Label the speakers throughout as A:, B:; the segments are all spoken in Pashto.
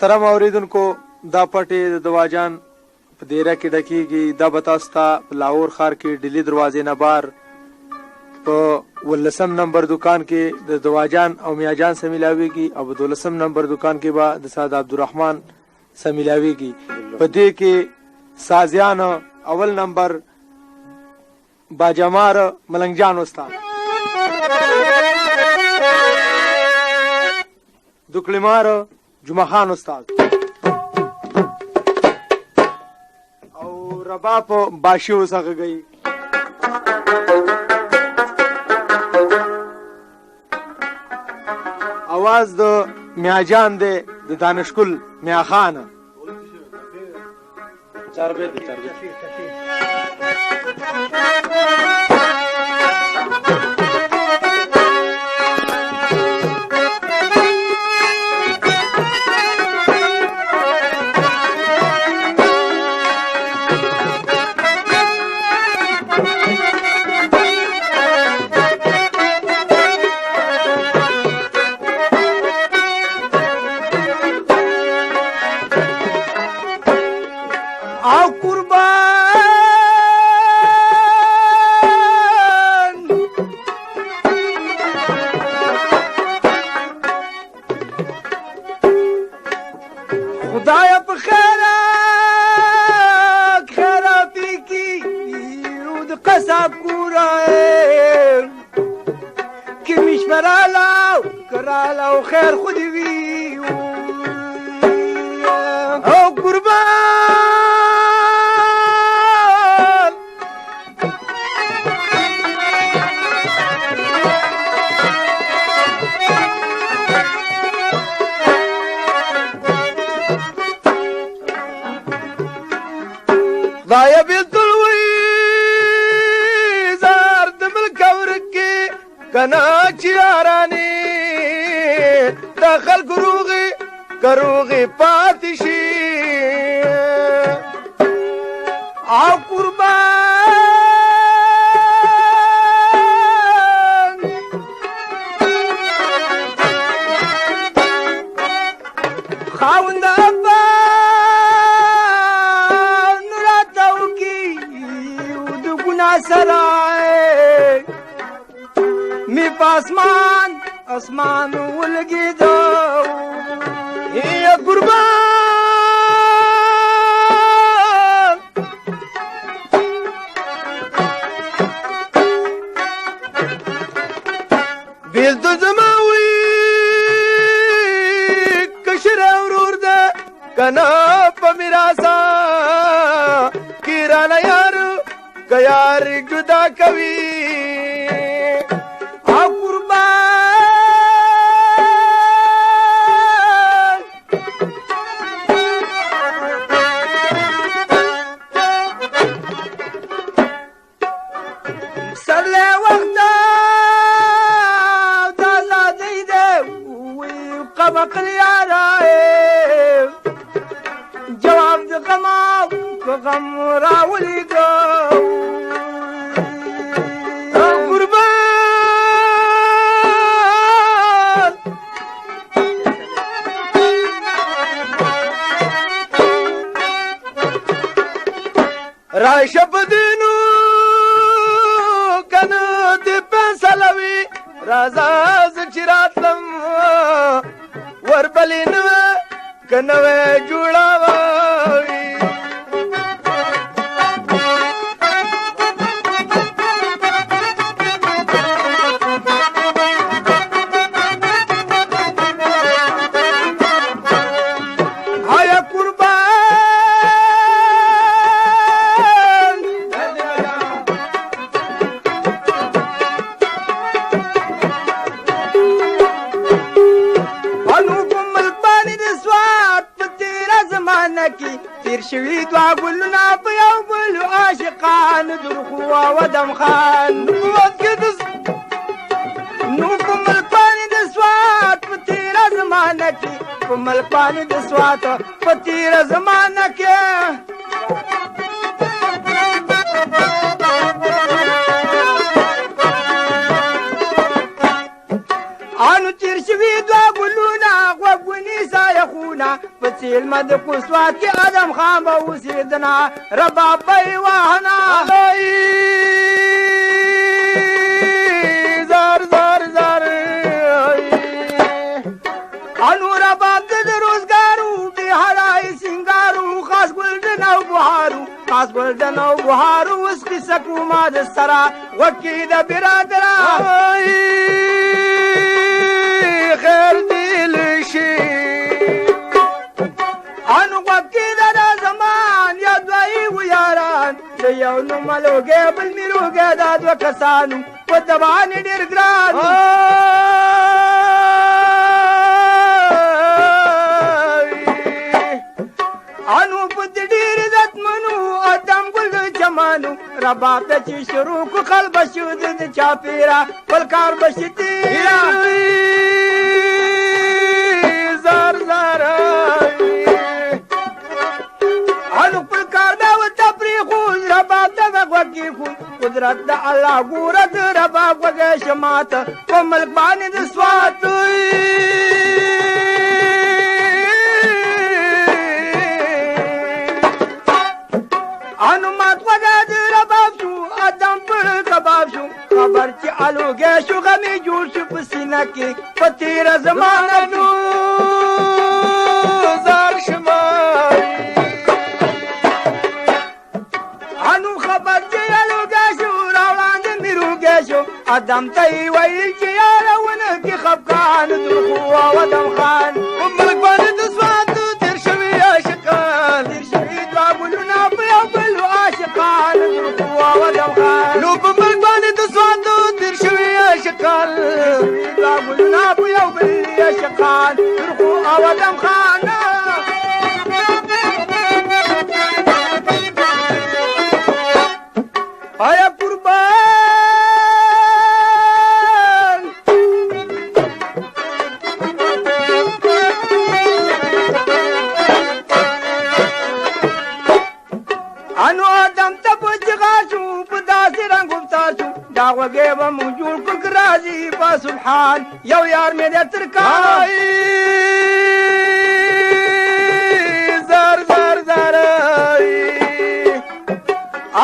A: محترم اوریدونکو دا پټې د دواجان په دیره کې ډکېږي. دا به تاسو ته په لاهور ښار کې ډیلي دروازې نه بار په 18 نمبر دکان کې د دواجان او میاجان سره ملاویږي او په 12 نمبر دکان کې به د سعد عبدالرحمن سره ملاویږي. په دې کې سازیان اول نمبر باجمار ملنګ جان استاد، دکلمار جمعه خان استاد او رباب باشي وسغه گئی. आवाज د میاجان دی د دانشګل میا خان. چار بیت خیر خودی وی او قربان ضايا بالطلوي زار دمل كوركي كناچي آراني داخل کروغی پاتشی او قربان خاوند ابا نوراتاو کی دو گناہ سرائے می پاسمان اسمان ولگی دو یا قربان بیل دو زماوی کشر اورور دا کنا پا میراسا کیرانا یارو کیار جدا کوی جواب د غماو کو غم راولي کو قربان راشه بدینو کنه د پنسلوي رازا زچراتلم وربلینو کنوے جوڑاوی آیا قربان کی تیر شوی دعا گلنا په یو بل عاشقان درخوا ودم خان نبوت کې د نو په ملپانی د سوات په تیر زمانه کې په ملپانی د سوات په تیر زمانه کې انو تیر شوی دعا گلنا غوګونی سایه خونه
B: پچیل مد قصوات کی آدم خان با اوسیدنا رباب بی واهنا
A: زار زار زار
B: انو رباب د روزګارو به هړای سنگارو خاص ګلدن او بهارو خاص ګلدن او بهارو اوس قصه کومه د سرا وکی د برادرا
A: خیر دل شي
B: انو وکی د زمان یا دوی و یاران د یو نو ملوګه بل میروګه د دوه کسانو په دبان ډیر ګران انو په ډیر عزت منو ادم ګل جمانو رباب ته چې شروع کو قلب شو د چاپیرا بل کار بشتی
A: زار زار
B: انو پر کار دا و تفریخو رباب ته وګي خو قدرت د الله ګور د رباب وګه شمات په ملک باندې د سوات انو مات وګه د رباب شو ادم پر کباب شو خبر چې الوګه شو غمي جوړ شو په سینه کې په تیر زمانه نو
A: زار شمال
B: انو خبر چې الوګه شو راوړاندې میروګه شو ادم ته ویل چې یارونه کې خفقان درخو او ادم خان
A: په ملک باندې د سوات تیر شوي عاشقان
B: تیر شوي دوه ګلونه په یو بل عاشقان درخو او ادم خان
A: نو په ملک باندې د سوات تیر شوي عاشقان
B: دوه ګلونه په یو بل عاشقان درخو او ادم خان آیا قربان انو آدم ته پچغا شو په داسې رنګ وفتار شو دا وګې به مو جوړ کړ راځي په سبحان یو یار مې د ترکان
A: زار زار زار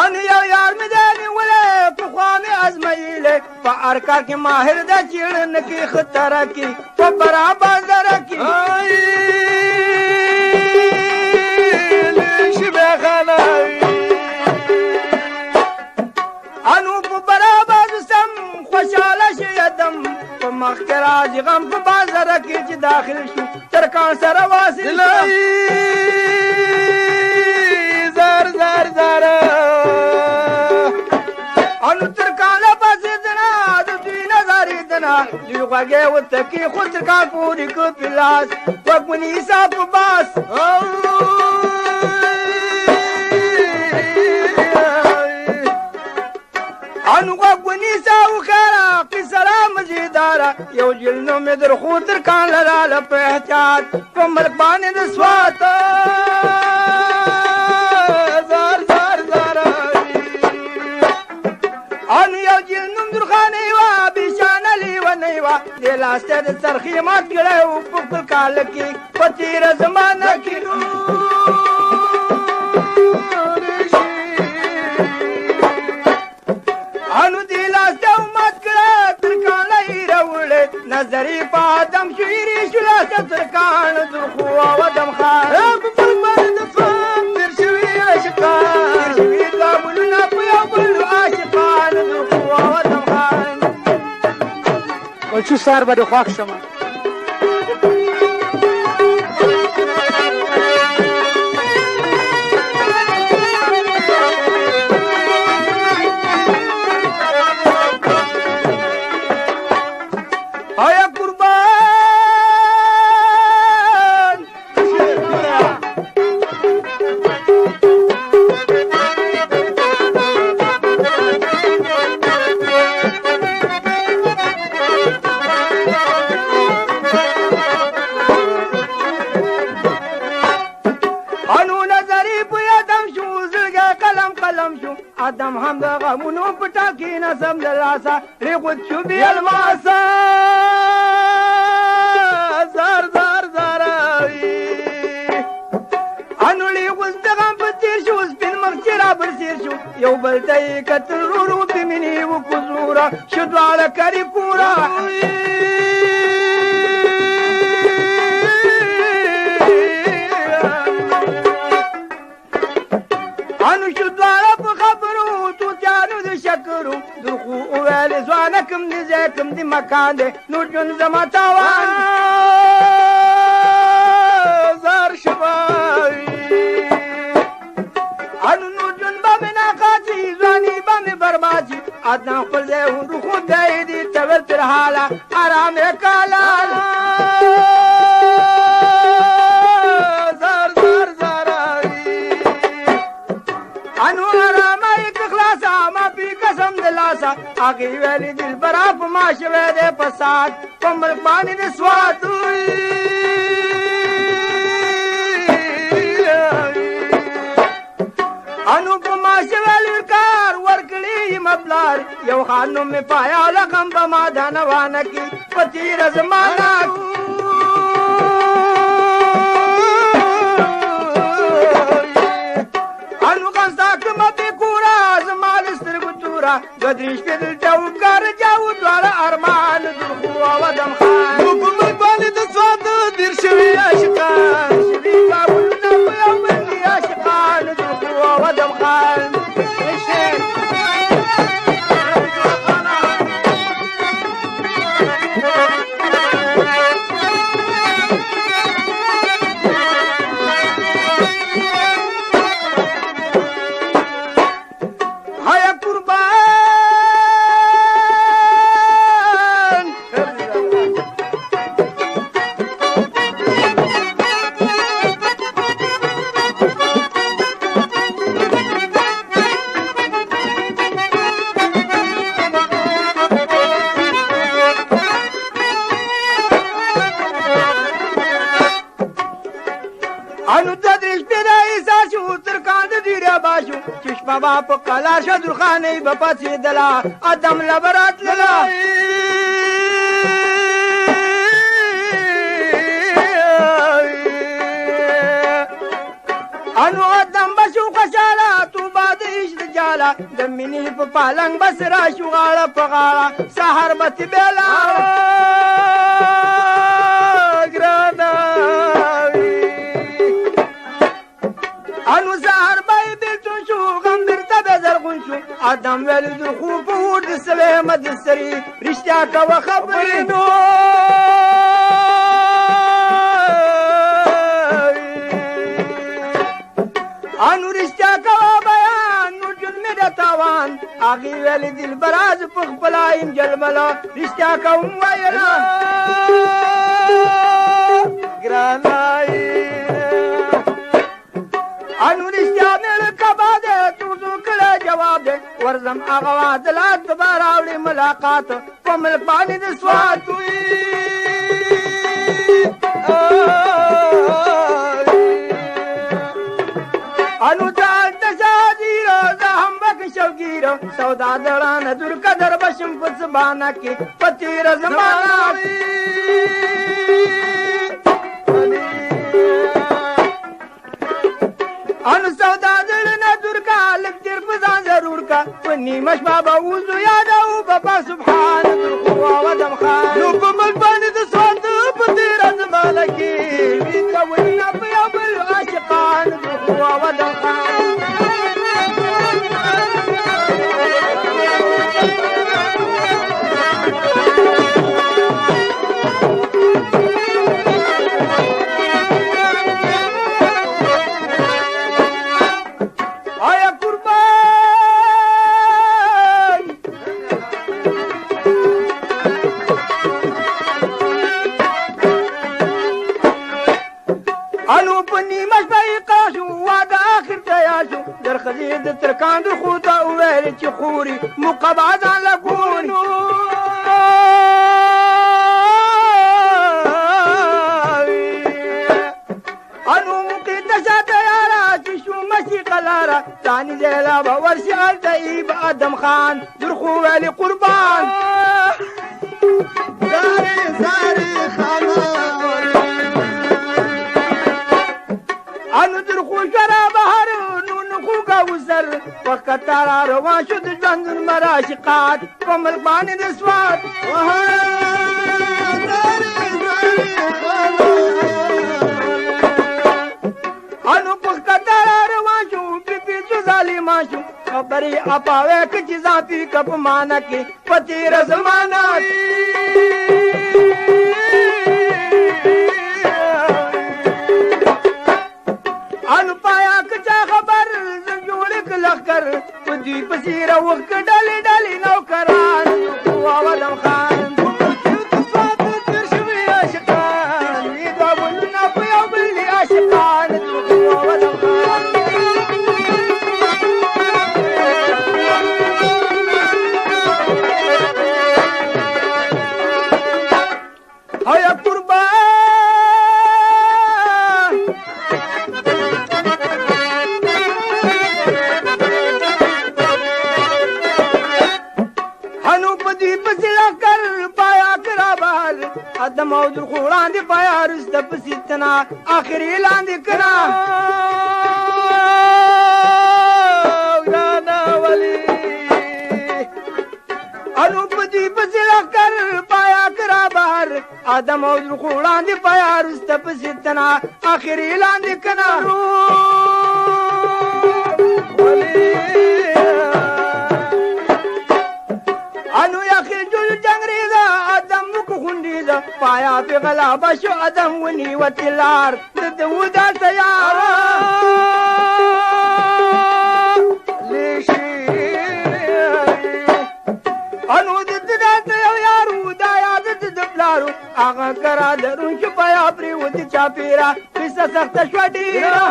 B: ان یو یار مې د نیولې په خوا مې ازمایلې په ارکا کې ماهر د چیړن کې خطر کې په برابر در کې
A: شبه خانه
B: انو په برابر سم خوشاله شي ادم په مخ کې راځي غم په بازار کې چې داخل شو ترکان سره واصل
A: زار زار زار
B: انو ترکان پاسې دنا د دوی نظر دنا دوی غوږه وتکی خو ترکان پوری کو پلاس وګونی صاحب باس انو وګونی صاحب خیره سلام مزیدارا یو جلنو مې در خو ترکان لراله په احتیاط په ملک باندې د سوات
A: زار زار زار
B: انو یو جلنو درخانه وا بشان علی و نیوا د لاسته د سرخی مات کړو په خپل کال کې په تیر زمانہ کې انو د لاسته مات کړه ترکان لایروړې نظری په ادم شيري شلاسته ترکان درخو او ادم خان
A: په ملک باندې د سوات تیر شوي عاشقان
B: شوي ګامونه په یو بل عاشقان درخو او ادم خان
C: وچو سار به د خوښ شمه
B: آیا قربان انو نظری په ادم شو زړګه قلم قلم شو ادم هم د غمونو پټا کې نسم د لاسا ریغوت شو بی الماسا
A: زار زار زار
B: قبر سیر شو یو بل ته یې کتل ورو د مینې وکړو زوره شو دواړه کري پوره انو شو دواړه په خبرو توتیانو د شکرو درخو وویلې ځوانه کوم دې ځای کوم دې مکان دی نو ژوند زما تاوان زار شوی انو نو ژوند به مې ناقاچي ځواني به مې برباچي ادنا خپل ځای ورخو دی دې تول تر حاله ارام یې کاله آگے ویلی دل برا پما شوے دے پسات پمر پانی دے سوات انو پما شوے لرکار ورکلی مبلار یو خانو میں پایا لغم بما دانوانا کی پتیر زمانہ انو قصاک مبی کورا زمان استرگو تورا گدریش کے دل جاو کر جاو دوارا ارمان درخو آودم خان نو پمک بالی دسواد دیر شوی عاشقان شوی کابل نبو یو بندی عاشقان درخو آودم خان باپ کلا شدر خانی بپسی دلا ادم لبرات للا انو ادم بشو خشالا تو باد عشق جالا دمینی پا پالنگ بس راشو غالا پا غالا سحر بت بیلا گرانا انو سحر بای بیلتون شو آدم ویلی در خوب بود سوی مدسری رشتیا کا و خبری نو انو رشتیا کا و بیان نو جن می دتاوان آگی ویلی دل براز پخ پلایم جلملا رشتیا کا ویلا گرانائی انو رشتیا میل کبا دے تو جواب دے ورزم اغوا دلات دوبارہ اوڑی ملاقات پمل پانی دے سوات ہوئی انو چال تشادیرو زہم بک شوگیرو سودا دڑان در قدر بشم پسبانا کی پتیر زمانہ انو سودا دڑنا در کا لگ در پزان ضرور کا ونی مشبہ باوزو یاداو بابا سبحان درخو آودم خان نو پمل پانی دسوات پتیر زمانہ کی ویتا ونی پیا بل عاشقان درخو آودم خان خزید ترکان در خودا ویل چی خوری مقبعد على گونو انو مقیدشا تیارا چشو مشی قلارا تانی زیلا باورشی التئیب آدم خان در خو ویل قربان زاری زاری خانا انو در خو شراب هر وزر په قطار روان شو د ژوندون مراشقات په ملک باندې د سوات انو په قطار روان شو بي څو ظالمان شو خبرې اپاوې که چې ذاتي کپ معنا کې په تېره زمانه انو پایا که چا خبر جوړ کلخر په دې پسې راوخ ډلې ډلې نوکران او ولم خان ادم او در قران دی پیا رست پسیتنا اخری لاندې کنا غانا ولی انو پدی پسلا کر پایا کرا بهر ادم او در قران دی پیا رست پسیتنا اخری لاندې کنا ولی انو یاخر جل جنگریزا ادم کو خندیزا پایا په غلا بشو ادم ونی وتلار د ودا تیار لشي انو د دې یو یارو دا یاد د بلارو هغه کرا درو چې پایا پری ودی چا پیرا قصه سخت شو ډیرا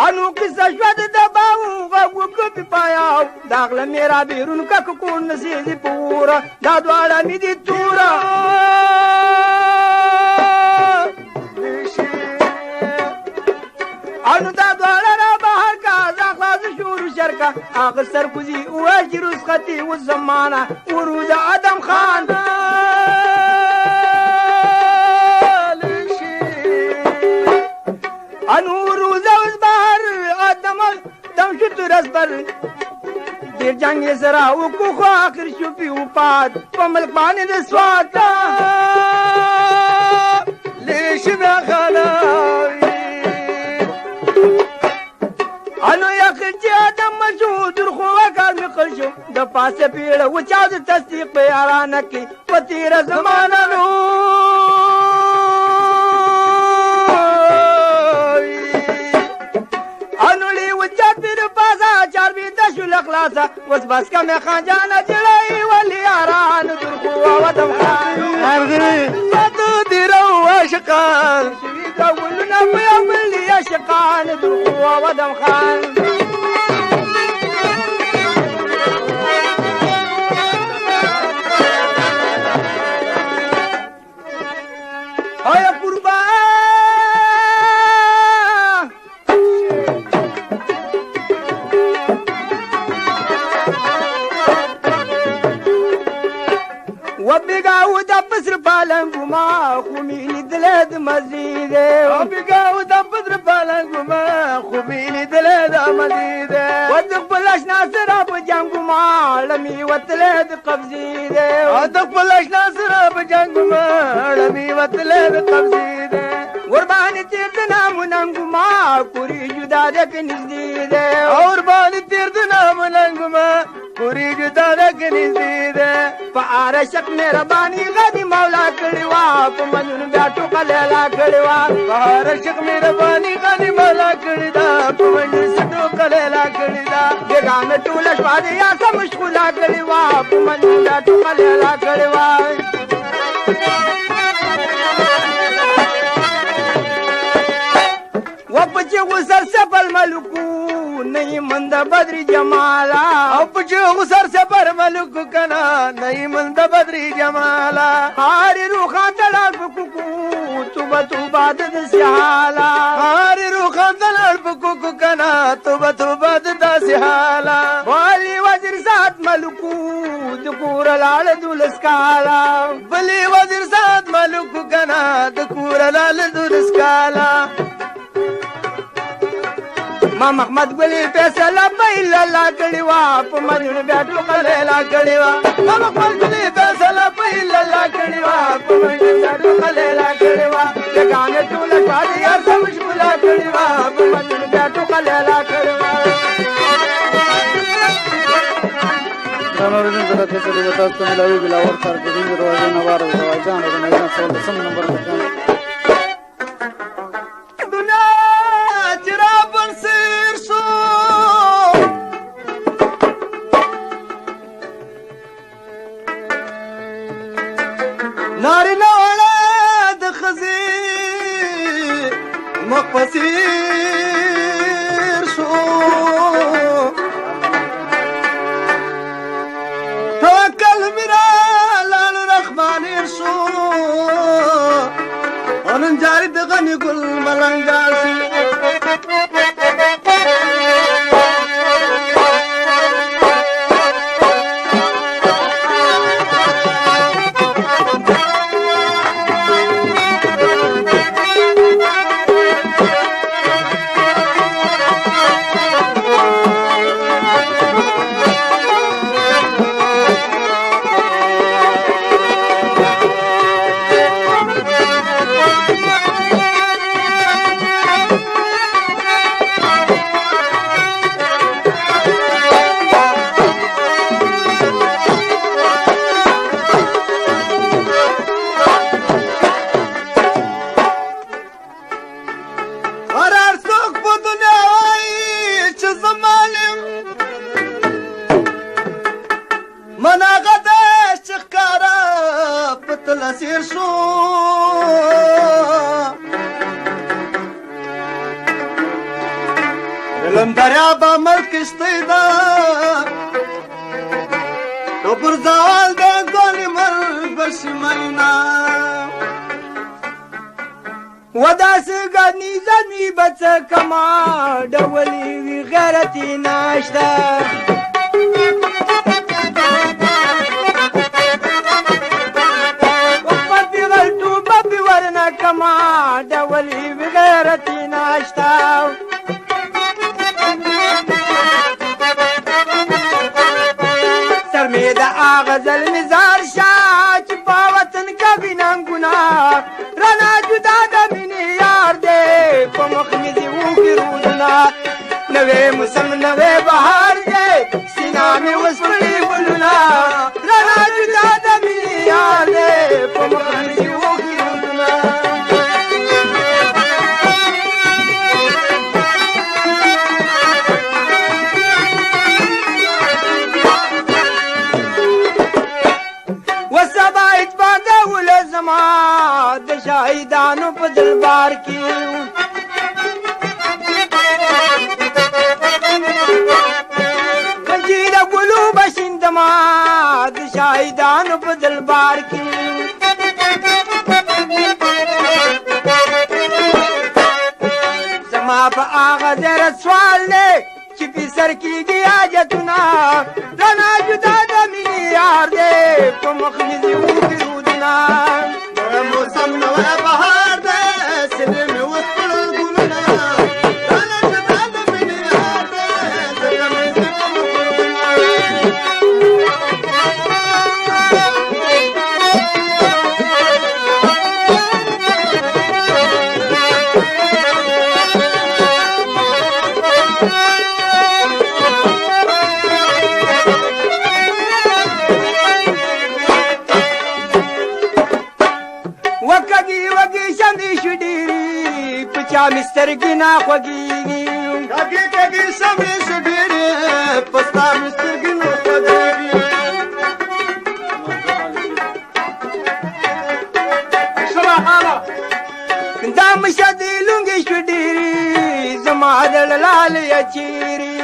B: انو قصه شو د دباو غو کو پایا داغله میرا بیرون کک کو نسیزی پورا دا دواړه می دي تورا انو دا دواړه را بهر کا ځخلاص شروع شرکا اغه سرکوزی او اجروس خطی و زمانہ ورود ادم خان انو روز اوس بهر ادم دم شو ترس بر دیر جنگ سرا او کو خو اخر شو پی او پات په ملک باندې د سواتا لیش ما خلاوی انو یخ چې ادم مشو در خو کار می خل شو د پاسه پیړه و چا د تصدیق په یارانه کې په تیر زمانہ نو خلاصه وس بس کا میں خان جانا جړای ولی یاران در خو ودم خان ارغوی تو دیرو عاشقان شوی دا ولنا په بل عاشقان در خو ودم خان هيا قربان وبقاو دبسر بالنگما خميني دلد مزيده وبقاو دبسر بالنگما خميني دلد مزيده ودقبلش ناصر ابو جنگما لمي وتلد قبزيده ودقبلش ناصر ابو جنگما لمي وتلد قبزيده ورباني تيردنا مننگما كوري جدا دك نزديده ورباني تيردنا مننگما كوري جدا دك نزديده فارشق مهرباني غدي مولا کړوا په منون بیا ټوکله لا کړوا فارشق مهرباني غدي مولا کړی دا په منون ټوکله لا کړی دا دغه ټول شوادي یا سم مشغولا کړوا په منون بیا ټوکله لا کړوا وپچ غسر سفل ملکو نہیں مند بدری جمالا وپچ غسر سفر ملکو کنا نہیں مند بدری جمالا ہاری روخان تلال پکوکو توبہ توبہ دد سحالا ہاری روخان تلال پکوکو کنا توبہ توبہ دد سحالا والی وزر سات ملکو دکور لاړ دولس کالا بلی وزیر سات ملک کنا د کور لاړ دولس کالا ما محمد ګلی فیصله پیل لا کړي وا په مجنون بیا ټوکه لا کړي وا ما محمد ګلی فیصله پیل لا کړي وا په مجنون بیا ټوکه لا کړي وا ګانې ټول کاږي یار سم شولا کړي وا په مجنون بیا ټوکه لا کړي وا
C: نورین زړه ته د تاسو ملایو بلاور سره د دروازې نه واره د واجان د نه څول سم نمبر وکړم
B: دنیا چرا بنسیر شو ناری نوالا د خزی مقصیر شو توکل میرا لال رحمانیر شو انن جاری د غنی گل ملنگال شو علم دریا با ملک استیدا تو پر زوال دے گولی مر برشمینا ودا سگانی زمی بچ کما دولی وی غیرتی ناشتا وقت بی غلطو ببی ورنا کما دولی وی غیرتی ناشتا غزل مزار شاه چې په وطن کې بینم ګناه رانا جدا د مینې یار دې په مخ مې دې وګرودنا نوې موسم نوې بهار دې سینا مې وسپړې ګلونه رانا جدا د مینې یار دې په مخ مې دې وګرودنا د شاهدانو په دلبار کې کنجي د ګلو بشندما د شاهدانو په دلبار کې زما په هغه زره سوال دی چې په سر کېږي حاجتونه رانا جدا د مینې یار دی په مخ مې دې وګرودونه موسم نوې بهار ده سینې مې وسپړل ګلونه رانا جدا د مینې یار دی ځکه مې چا مسترګې نه خوږېږي کږې کږې سمې شو ډېرې په ستا مسترګې نه خوږېږي دا مشه دې لونګې شو ډېرې زما د لالې چیرې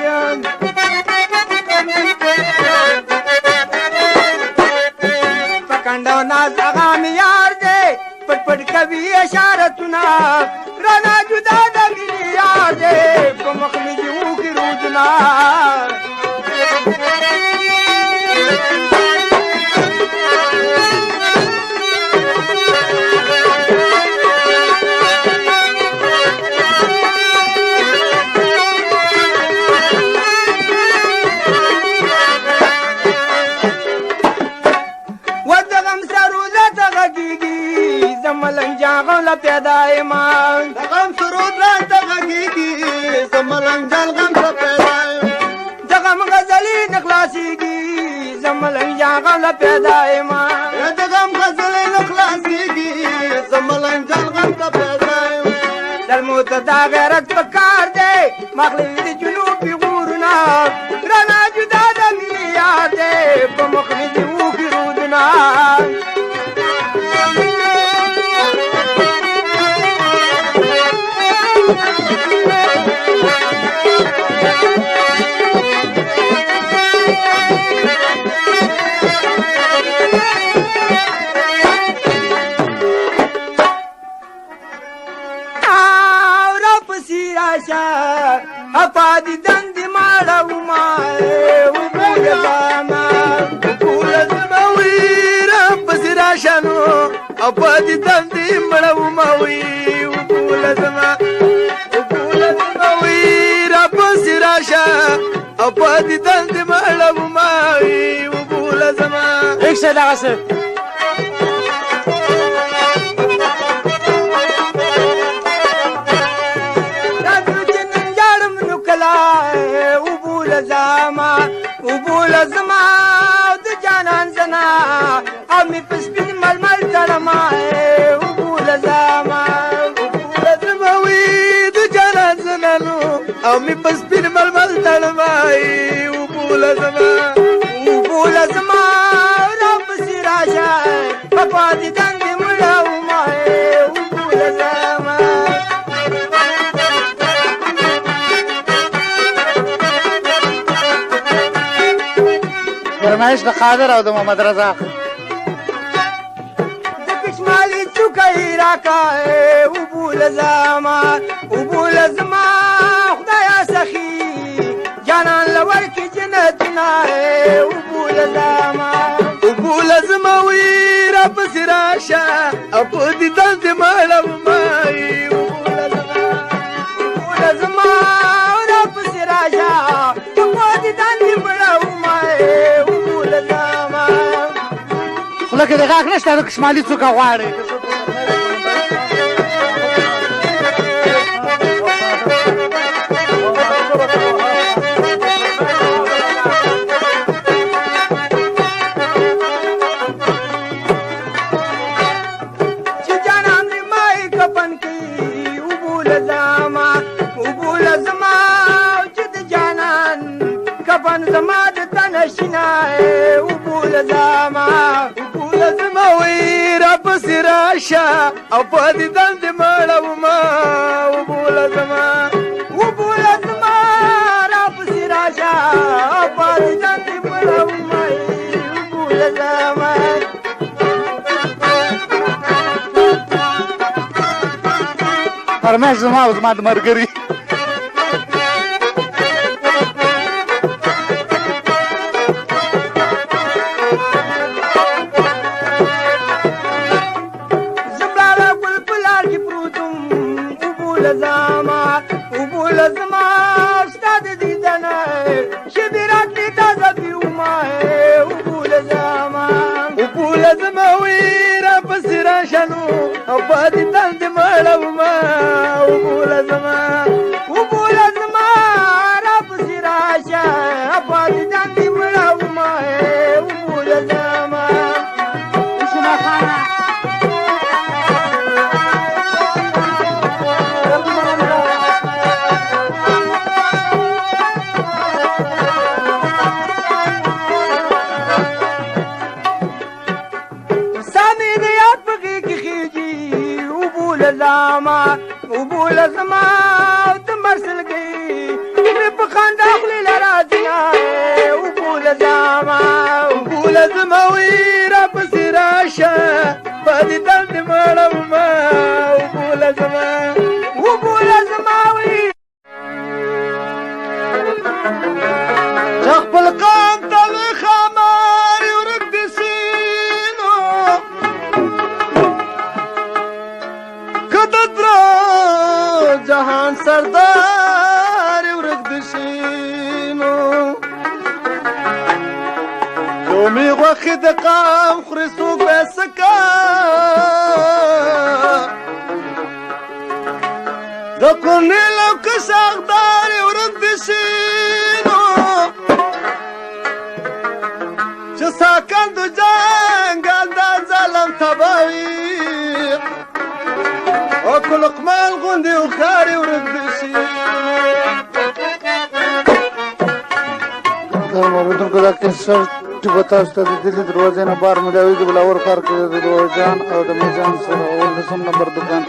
B: په کنډو ناز هغه مې یار دی پټ پټ کوي اشارتونه رانا جدا د مینې یار دی په مخ مې دې وګرودونه زملنګ جان غم ته پیدا یم د غم غزلې نه خلاصېږي زملنګ جان غم ته پیدا یم د غم غزلې نه خلاصېږي زملنګ جان غم ته پیدا یم دلمو ته دا غیرت پکار دی مخلوي د جنوبي غورونه رڼا جدا د مینې یاد دی په مخ مې د اوښکې رودونه اپادی دندی ماڑا ومائے وبول زاما وبول زما ویرا پسراشانو اپادی دندی ماڑا وماوی وبول زما ویرا پسراشا اپادی دندی ماڑا وماوی وبول زما
C: ایک شے دغه څه
B: وبول زما د جانان زنا او می پسپین ململ تړما وبول زما وی د جانان زنا نو او می پسپین ململ تړما وبول زما رب سراجا پپا دې دند مړاو ما وبول زما
C: فرمایش د قادر او د محمد رضا
B: د کشمالي چوکۍ راکای وبول زما خدایا سخي جانان لور کې جنتنا وبول زما وی رب سراشه اپو دې دند مړو مای وبول زما رب سراشه اپو دې دند مړو
C: لکه د غاښ نشته نو کشمالي څوکه غواړي
B: چې جانان دې مای کفن کې وبول زما چې د جانان کفن زما د تنشنا وبول زما وی رب سراشه او په دې دند مړو ما وبول زما رب سراشه او په دې دند مړو ما وبول زما
C: فرمایش زما او زما د مرګري وبول زما استاد دیدنه شبیرات دی تازه بیوما وبول زما وی رب سراشنو او پادی تند مړو ما وبول زما رب سراشه او پادی تند مړو ما وبول زما اسما خانه
B: وبول زما د مرسلګي په خندا خپل لرازنا وبول زما وی رب سراشه په دې دند مړو ما وبول زما وی خپل قام تل خمار ورک دي سينو جهان سردار ورک دشینو دومی غوخی د قام خوری سوک بیسکا د کنی لو کشاقدار
D: دا کیسټ به تاسو ته د دلي دروازې نه بار ملاویږي بلاور ښار کې د دروازجان او د میزان سره 18 نمبر دکان.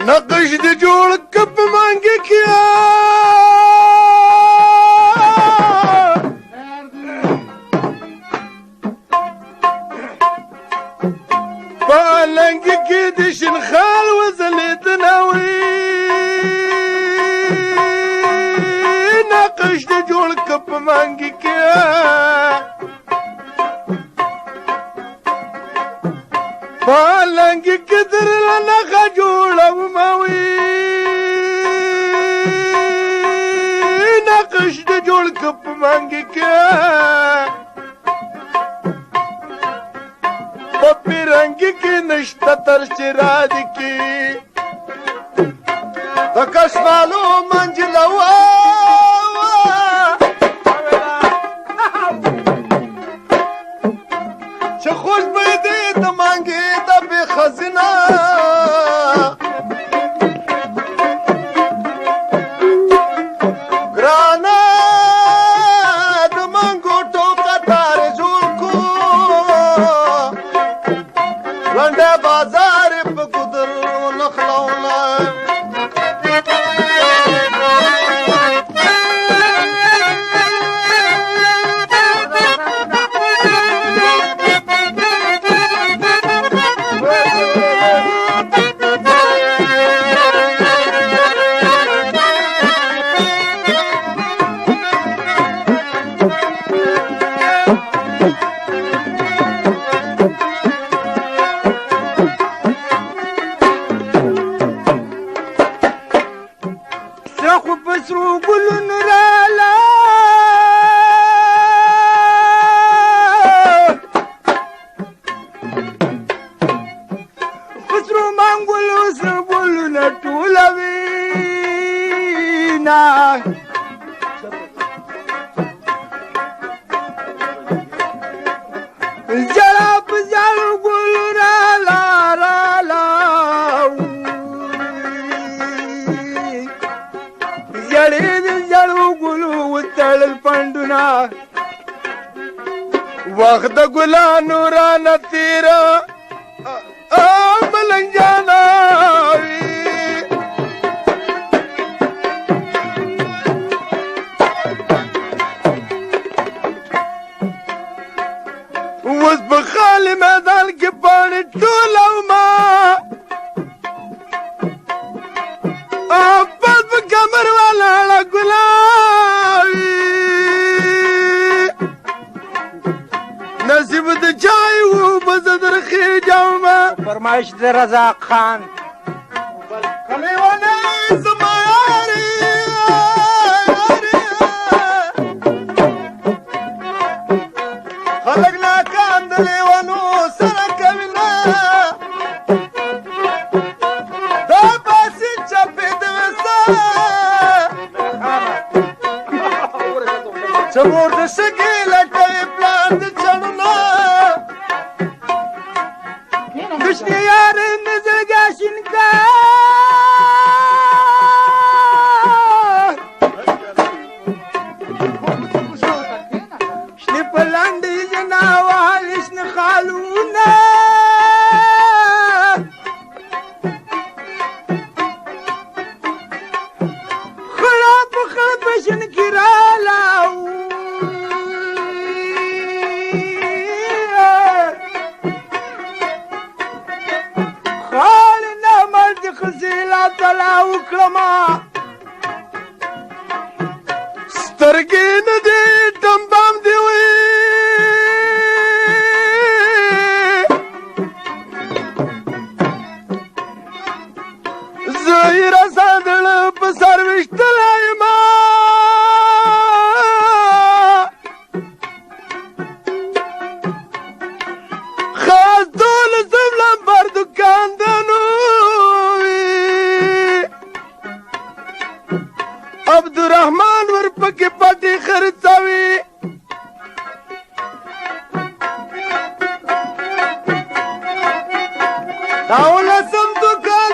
C: نقش د جوړ کپ مانګه کیا پالنګ کې د شنخال وزلت نوي نقش د جوړ کپ مانګه کیا پالنګ کې در لنه جوړو موي نشته جوړ که په منګي کې په پیرنګي کې نشته تر چې رادي کې د کشمالو منجله چې خوش به دې د منګي د بې خزینه وخت د ګلانو رانه تیره ملنګ جانا اوس په خالي میدان کې پاڼې ټولومه بس په کمر ولاړه ګلابي نصیب د چای و به زه در خېجمه
B: فرمایش د رزاق خان
C: کلیوانه زما یاري خلک ناکام د لیوانو سره کوي نه دا باسي چپې د وسه چې مور د شګې لټوي پلان د چڼونه
B: کشنی یار نزلگا شنکا شنی پلندی جناوال شنی خالونا خراب خراب شنکی رالاو خزیلا تلا وکړما
C: سترګې نه دې ټمبام دی وي زه یې راسادړه په سر ویشتلی یمه خاص دولسم لمبر دوکاندانو عبدالرحمن ورپکې پټې خرڅوي دا ولسم دوکان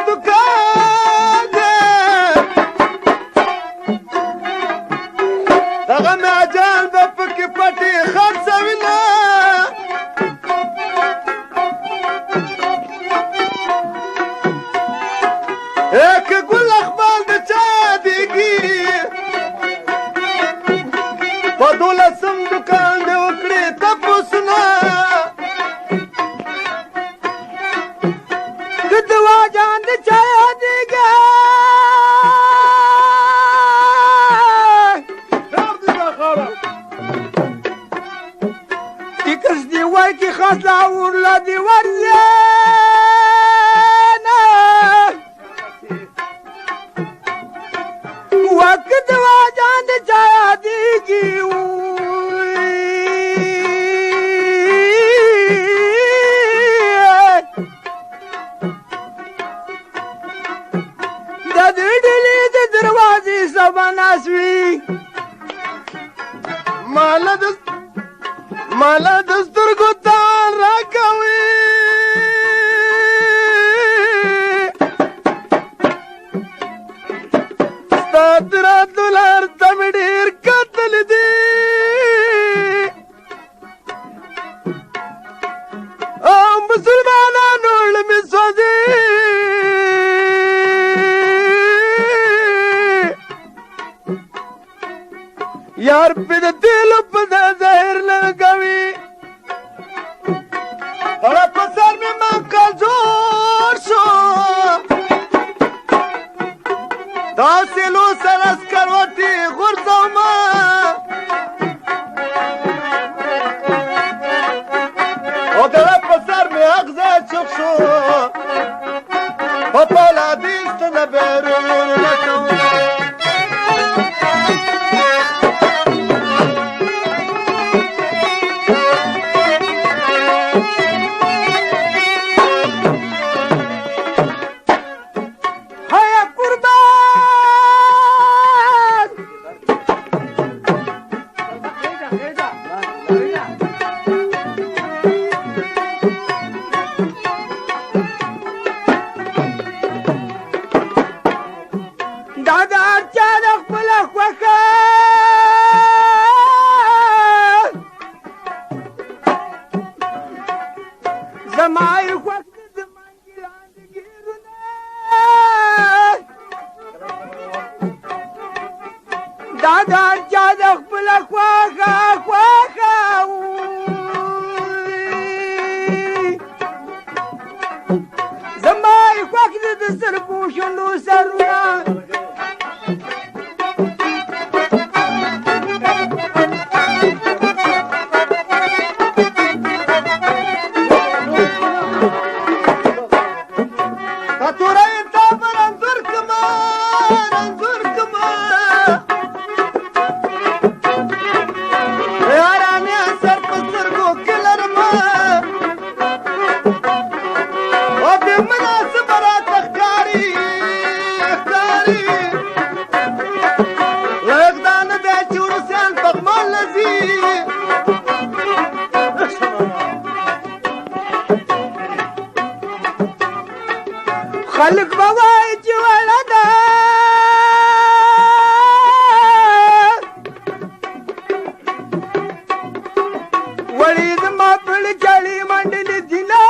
C: دی دغه معجان به پکې پټې خرڅوي نه که ګل اخبال د چا دیږي په دولسم دوکان دې وکړې تپوسونه
B: د دوا جان د چا یادېږي ټیکس دی وای کې خاص لاور لا دی ورځي وقت دوا جان د چا یادېږي خاجي د ډلې د دروازې سبا ناسوي
C: مالا د سترګو تار راکوي ستا د راتلو لار ته مې ډېر کتل دي او مسلمانانو زړه مې سوځي یار پې د تیلو په ظاهر نه کوي هغه په سر مې مکه جوړ شو داسې لو سره سکروټې غورځومه او د هغه په سر مې اغزه چوک شو په پولادي ستنه بیرون لټومه خلق بوای چې ولدا وړي د ما په چالي منډلې دینا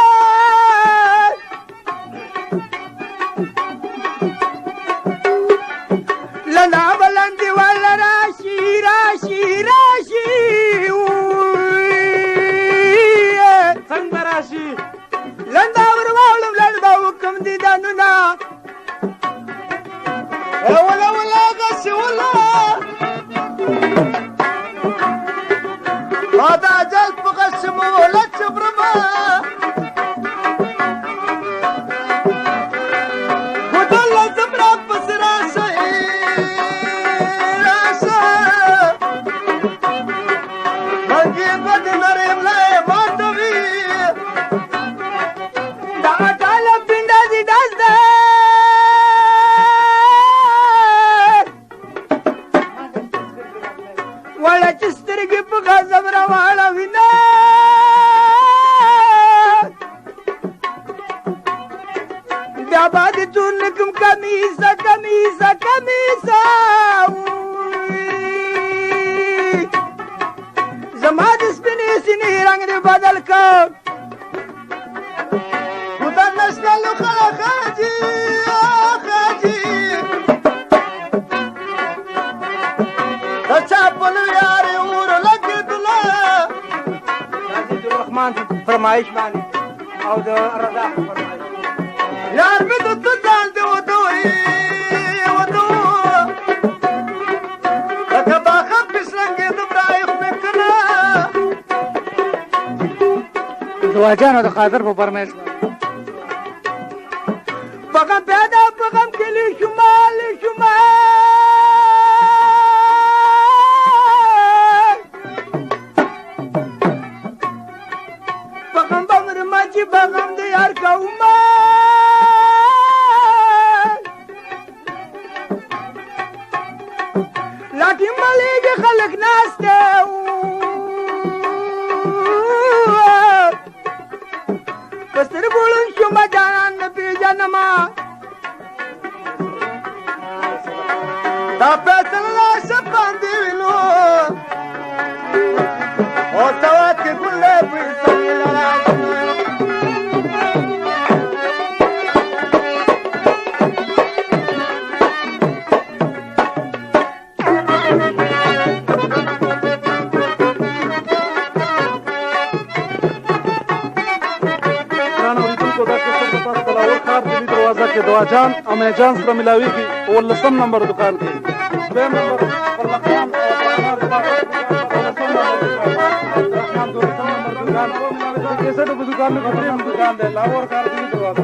C: لنا بلندي ولا راشي راشي راشي څنګه راشي لندا ورولم لندا وکم دي دانونا ولا ولا غش ولا هذا جلب غش ولا تبرما ودل زبرا بسرا شيء راشا هنجي بد نرم لا ما تبي بدل کر خدا نشنل خاجي خاجي اچھا بول یار اور لگ دلا حاجی الرحمن فرمایش باندې او د رضا فرمایش یار به د ځان دی ودوي ودو لکه باغه پسرنګ د برای فکر
D: دواجانو د قادر په فرمایش
B: بغم پیدا بغم کلی شمال شمال پاکی ملیگی خلق ناستے پستر گولن شما جانان نبی جانما دا پیسل لاش پاندی وینو او سوات کی گلے پیسل لاش
D: के दवाजान अमेजान सर मिलावीगी वल्लसम नंबर दुकान के स्पेम नंबर परलखान दुकान में लाहौर कार की दरवाजा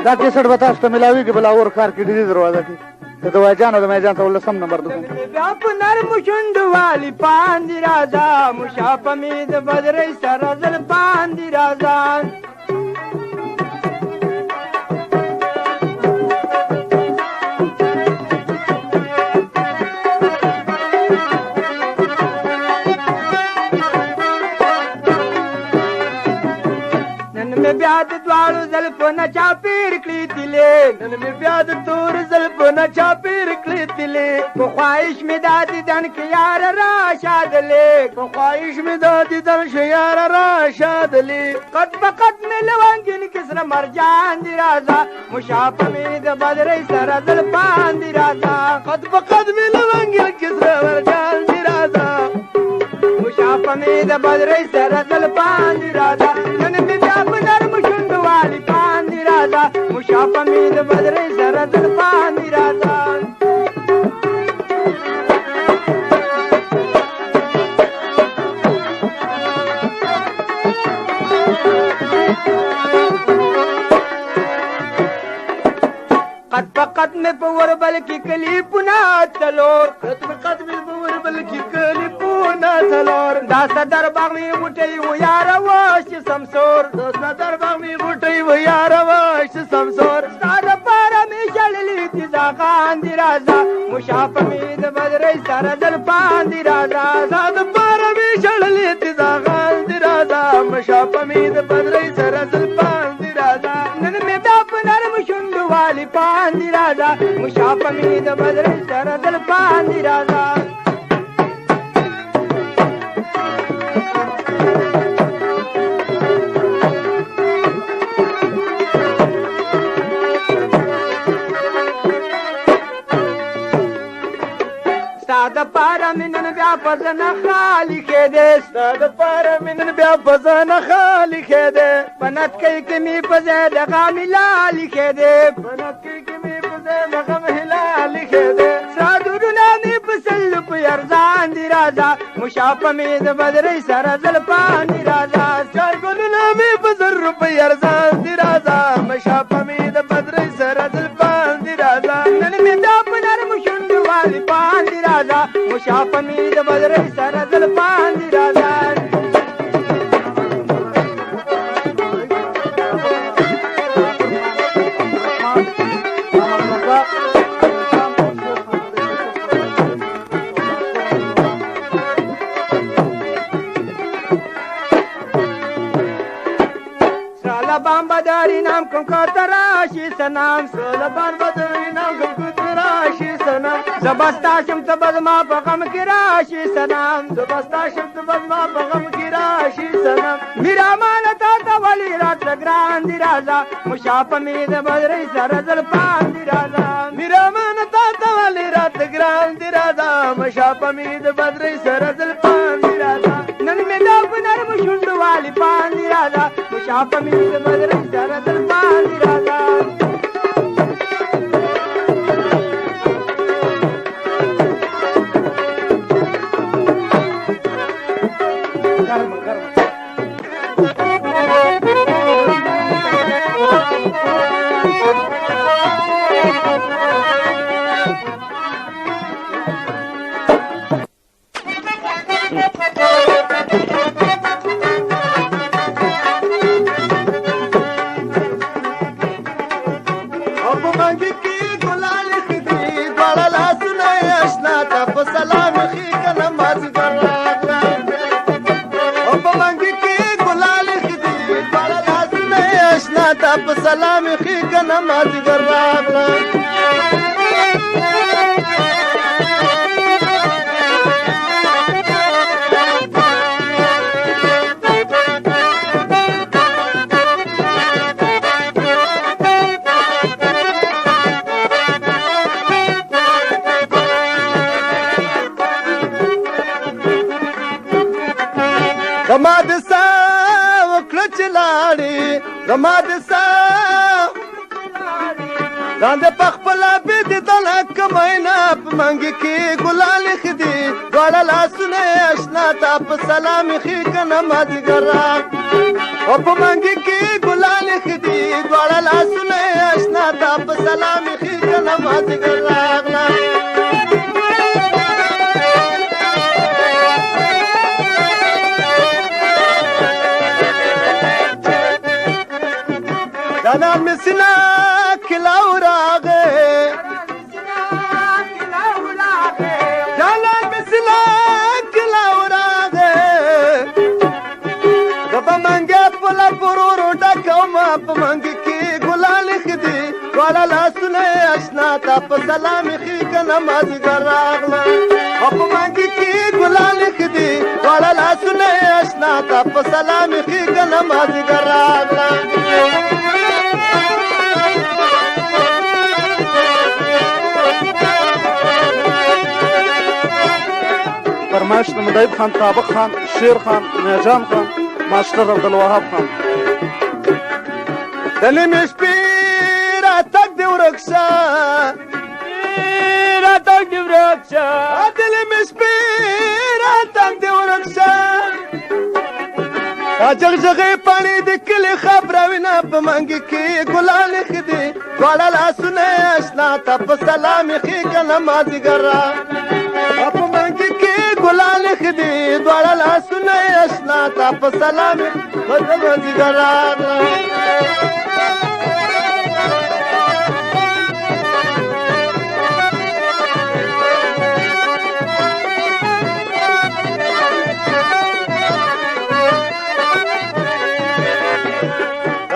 D: दा केसट बता मिलावी के लाहौर कार की दरवाजा की दवाजान और अमेजान सर वल्लसम नंबर दुकान
B: अपनर मुशुंड वाली पांदी राजा मुशाप मीद बदरे सरजल पांदी राजा ब्याद द्वारू जल्प न चापीर क्लीतिले नन में ब्याद तूर जल्प न चापीर क्लीतिले को ख्वाहिश में दादी दन के यार राशादले को ख्वाहिश में दादी दन के यार राशादले कद बकद में लवंगिन किसर मरजान दी राजा मुशाप में बदरे सरदल पान दी राजा कद बकद में लवंगिन किसर मरजान दी राजा मुशाप में बदरे सरदल पान दी राजा नन में वाली पांदी राजा मुशाप मीद बदरे सरदल पांदी राजा कद पकद में पवर बल की कली पुना तलोर कद पकद में पवर बल की कली पुना तलोर दासा दरबार में उठे वो यार वाश समसोर दासा दरबार में उठे वो यार वाश समसोर सादा पारा में चलली तिजा कांदी राजा मुशाप में बदरे सरदल पांदी राजा सादा पारा में चलली तिजा कांदी राजा मुशाप में बदरे सरदल पांदी राजा नन में दापनर मुशुंड वाली पांदी राजा मुशाप में बदरे सरदल पांदी राजा सादा पारा मिनन व्यापज न खाली खेदे सादा पारा मिनन व्यापज न खाली खेदे पनत कई कमी पजे दगा मिला लिखे दे पनत कई कमी पजे दगा मिला लिखे दे सादुना में पसल पुयरजान दी राजा मुशाप में बदरे सरदल पानी राजा सादुना में पसल पुयरजान दी राजा मुशाप में बदरे सरदल पानी राजा नन में दापनर मुशुंड वाली पानी राजा मुशाप में बदरे सरदल पानी राजा Salaban badari nam kum kotarashi sanam Salaban badari nam kum kotarashi sanam Zabastashim tabazma pagam kirashi sanam Zabastashim tabazma pagam kirashi sanam Miramana tata wali rata grandi raza Mushapa mid badri sarazal pandi raza Miramana tata wali rata grandi raza Mushapa mid badri sarazal pandi raza Nan me dapunar mushundu wali pandi raza Mushapa mid badri sarazal pandi raza
C: خي کنه مازیګر راغله او په منګي کې ګلال خدي بل لاس نه آشنا ته په سلام خي کنه مازیګر راغله زما د سا وکړه چې لاړې زما د سا ځان د پخپله بېدېدله کمینا په منګي کې ګلال خدي دواړه لاسونه یې اشنا ته په سلام خي کنه مازیګر او په منګي کې ګلال خدي دواړه لاسونه یې اشنا ته په سلام خي کنه مازیګر راغله جانا مسنا کلاو راغه جانا مسنا کلاو راغه دبا منګه پلا پرورو ډکو ما په منګه کې ګلال خدي والا لاسونه آشنا ته په سلام خي کنه مازیګر راغله په منګه کې ګلال خدي والا لاسونه آشنا ته په سلام خي کنه مازیګر راغله
D: فرمایش د مدایب خان طابق خان شیر خان میجان خان ماسټر عبدالوهاب خان
C: دلی مې شپې راتګ دې ورک شه راتګ دې ورک شه دلی مې شپې راتګ دې ورک شه جغجغې پاڼې د کلي خبروینه په منګي کې ګلال خدي دواړه لاسونه اشنا ته په سلام خي کنه مازیګر په منګي کې ګلال خدي دواړه لاسونه اشنا ته په سلام مازیګر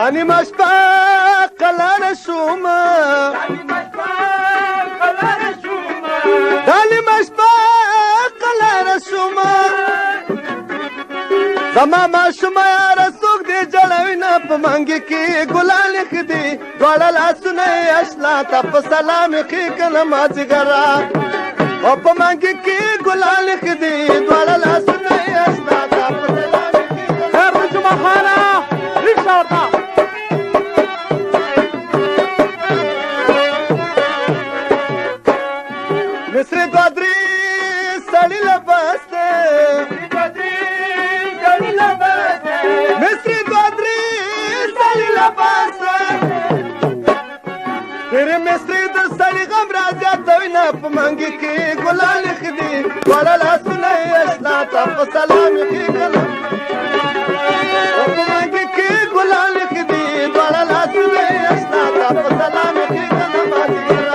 C: دانی مشپا قلار شوما دانی مشپا قلار شوما زما ما شوما یار سوک دی جړوینه په منګي کې ګلال خدي دواړه لاسونه اشنا ته په سلام خي کنه مازیګر او په منګي کې ګلال خدي دواړه لاسونه اشنا ته په سلام خي خیر جمعه خانه رښتا ورته مصر قدري سړی لباسته مصر قدري سړی لباسته تیرې مصر د سړی غم راځي نه په منګي کې ګلال خدي وړه لاسونه اشنا ته په سلام خي کنه په منګي کې ګلال خدي وړه لاسونه اشنا ته په سلام خي کنه مازیګر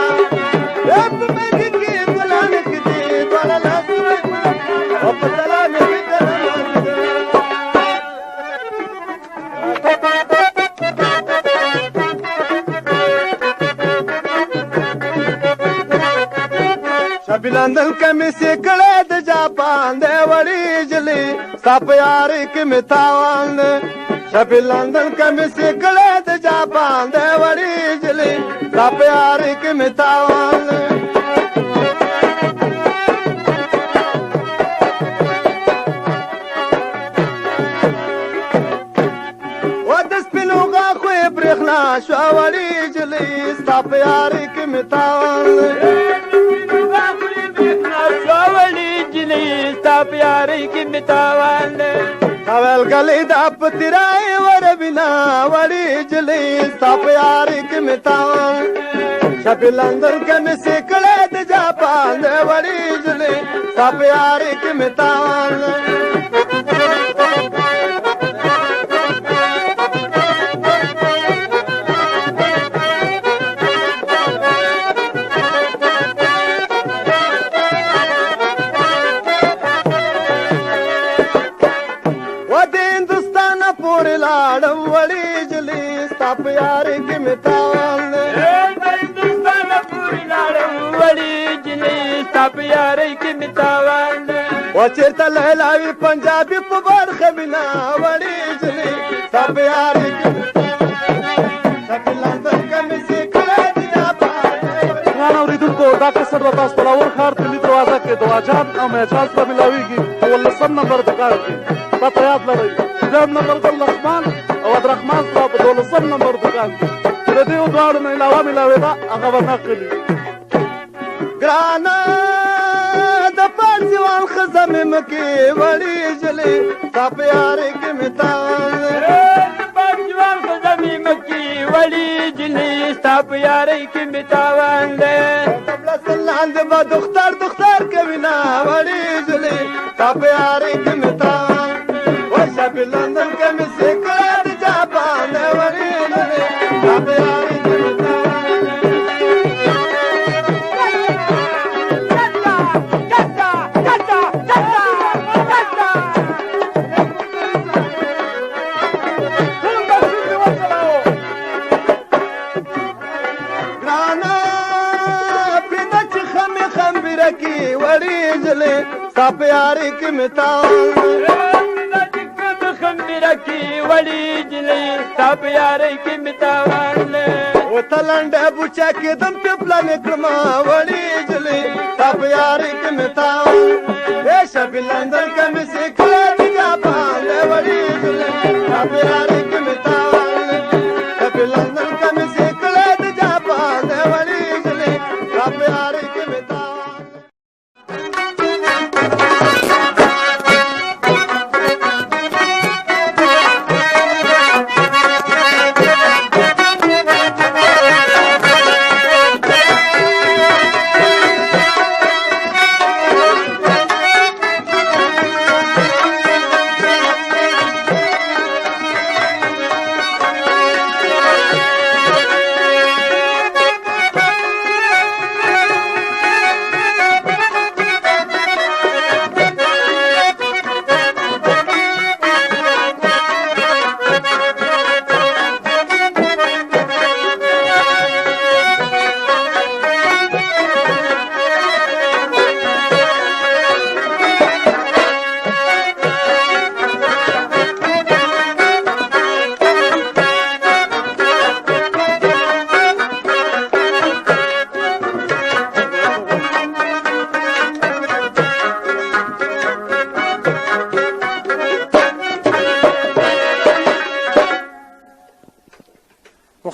C: په منګي کې ګلال خدي وړه لاسونه په سلام خي کنه شبیلندل کمی سے کڑے د جاپان دے وڑی جلی سپ یاری کی متاوان شبیلندل کمی سے کڑے د جاپان دے وڑی جلی سپ یاری کی متاوان و دس پینو غا خوی برخنا شو وڑی جلی سپ یاری کی متاوان प्यारे की मितावान कवल गली दा पतिराए वर बिना वड़ी जली सा प्यारे की मितावान शबिलंदर के में से कले दे जापान वड़ी जली सा प्यारे की मितावान साप यार की मितावन
B: हिंदुस्तान पूरी लाड़ो वड़ी जिले साप यार की मितावन
C: वचेरता लहलावी पंजाबी पबार खबिना वड़ी जिले साप यार की
D: اوریدونکو دا کیسټ به تاسو ته لاهور ښار دلي دروازه کې دواجان او میجان سره ملاویږي په 18 نمبر دکان کې تاسو یاد لرئ دویم نمبر ګل رحمان او عبدالرحمان سره په 12 نمبر دکان کې چې د دې دواړو نه علاوه ملاوېده هغه به نقلي
C: ګرانه د پانځوان خزمې مکې وړې جلې ستا په یارې کې مې تاوان
B: ولی جلی ستا په یارۍ کې مې تاوان دی
C: دبلسن لاندې به دختر کوي نه وړې جلې ستا په یارۍ کې مې تاوان ورشه په لندن کې مې سیکړه د جاپان وړې جلې ستا په یارۍ کې مې ستا په یارۍ کې مې تاوان
B: خمبره کې وړې جلۍ ستا په یارۍ کې مې تاوان
C: وته لنډه بوچه کېدم پیپله مې کړمه وړې جلۍ ستا په یارۍ کې مې تاوان شه په لندن کې مې سیکړه د جاپان وړې جلۍ ستا په یارۍ کې مې تاوان په لندن کې مې سیکړه د جاپان وړې جلۍ ستا په یارۍ کې مې تاوان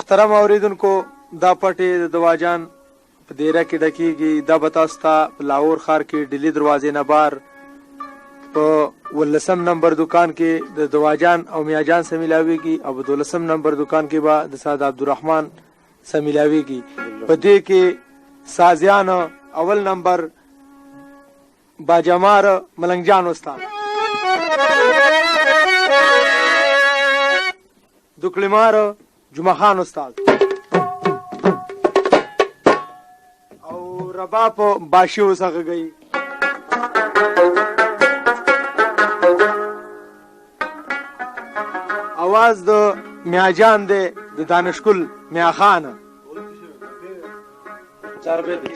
A: محترم اوریدونکو دا پټې د دواجان په دیره کې ډکېږي دا به تاسو ته په لاهور ښار کې ډیلي دروازې نه بار په 18 نمبر دکان کې د دواجان او میاجان سره ملاویږي او په 12 نمبر دکان کې به د سعد عبدالرحمن سره ملاویږي په دې کې سازیان اول نمبر باجمار ملنګ جان استاد دوکلیمار جمعه خان استاد او رباب باشي وسغه گئی आवाज د میاجان دے د دانشکل میا خان چربه دي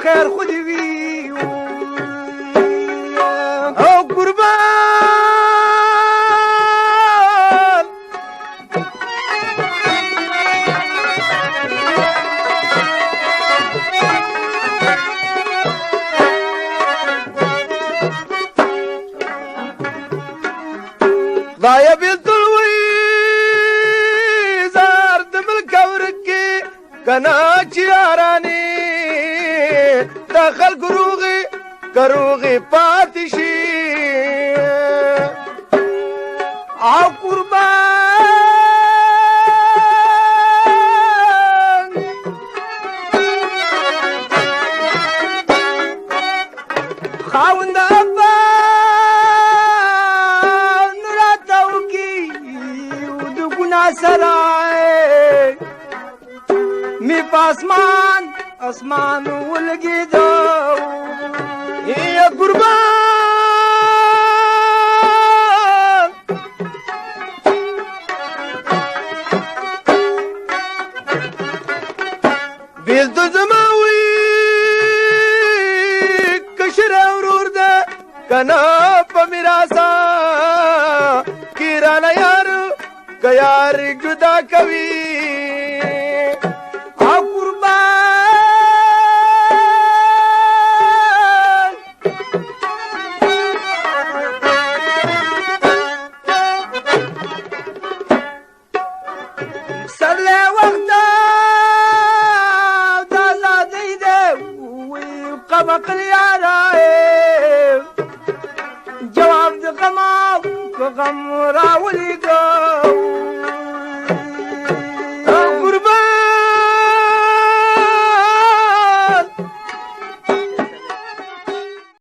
A: خیر خود وی او قربان
B: ضايع بالطلوي زار دبل كوركي كناچي ياراني دخل كروغي پاتشي او قربان خاوند ابا نراتوكي ودقنا سراي مي پاسمان اسمان ولگی دو يا قربان بيلدو زماوي كشر ورور ده كنا پمیراسا كيرانا يار جدا کوي بقل يا جواب غم راولي قو